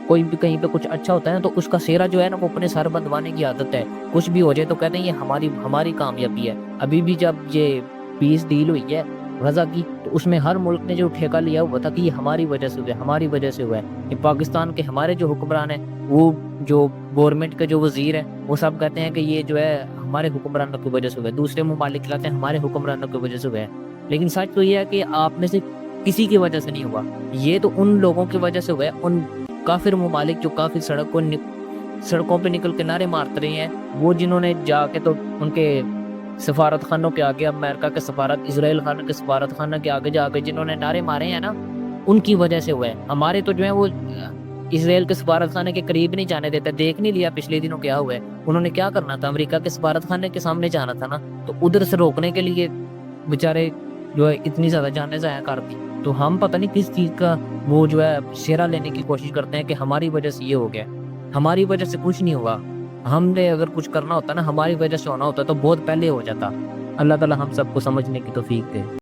کوئی بھی کہیں پہ کچھ اچھا ہوتا ہے نا تو اس کا سہرا جو ہے نا وہ اپنے سر بندوانے کی عادت ہے. کچھ بھی ہو جائے تو کہتے ہیں یہ ہماری کامیابی ہے. ابھی بھی جب یہ پیس ڈیل ہوئی ہے غزہ کی تو اس میں ہر ملک نے جو ٹھیکہ لیا ہوا تھا کہ یہ ہماری وجہ سے ہوا ہے، ہماری وجہ سے ہوا ہے. یہ پاکستان کے ہمارے جو حکمران ہیں، وہ جو گورنمنٹ کے جو وزیر ہیں، وہ سب کہتے ہیں کہ یہ جو ہے ہمارے حکمرانوں کی وجہ سے ہوا ہے. دوسرے ممالک کہتے ہیں ہمارے حکمرانوں کی وجہ سے ہوا ہے. لیکن سچ تو یہ ہے کہ آپ میں سے کسی کی وجہ سے نہیں ہوا، یہ تو ان لوگوں کی وجہ سے ہوا ہے، ان کافر ممالک جو کافی سڑکوں پہ نکل کے نعرے مارتے رہے ہیں، وہ جنہوں نے جا کے تو ان کے سفارت خانوں کے آگے، امریکہ کے سفارت، اسرائیل خانہ کے سفارت خانہ کے آگے جا کے جنہوں نے نعرے مارے ہیں نا، ان کی وجہ سے ہوا ہے. ہمارے تو جو ہے وہ اسرائیل کے سفارت خانے کے قریب نہیں جانے دیتے. دیکھ نہیں لیا پچھلے دنوں کیا ہوا ہے. انہوں نے کیا کرنا تھا، امریکہ کے سفارت خانے کے سامنے جانا تھا نا، تو ادھر سے روکنے کے لیے بیچارے جو ہے اتنی زیادہ جانیں ضائع کر دی. تو ہم پتہ نہیں کس چیز کا وہ جو ہے سہرا لینے کی کوشش کرتے ہیں کہ ہماری وجہ سے یہ ہو گیا. ہماری وجہ سے کچھ نہیں ہوا. ہم نے اگر کچھ کرنا ہوتا نا، ہماری وجہ سے ہونا ہوتا تو بہت پہلے ہو جاتا. اللہ تعالی ہم سب کو سمجھنے کی توفیق دے.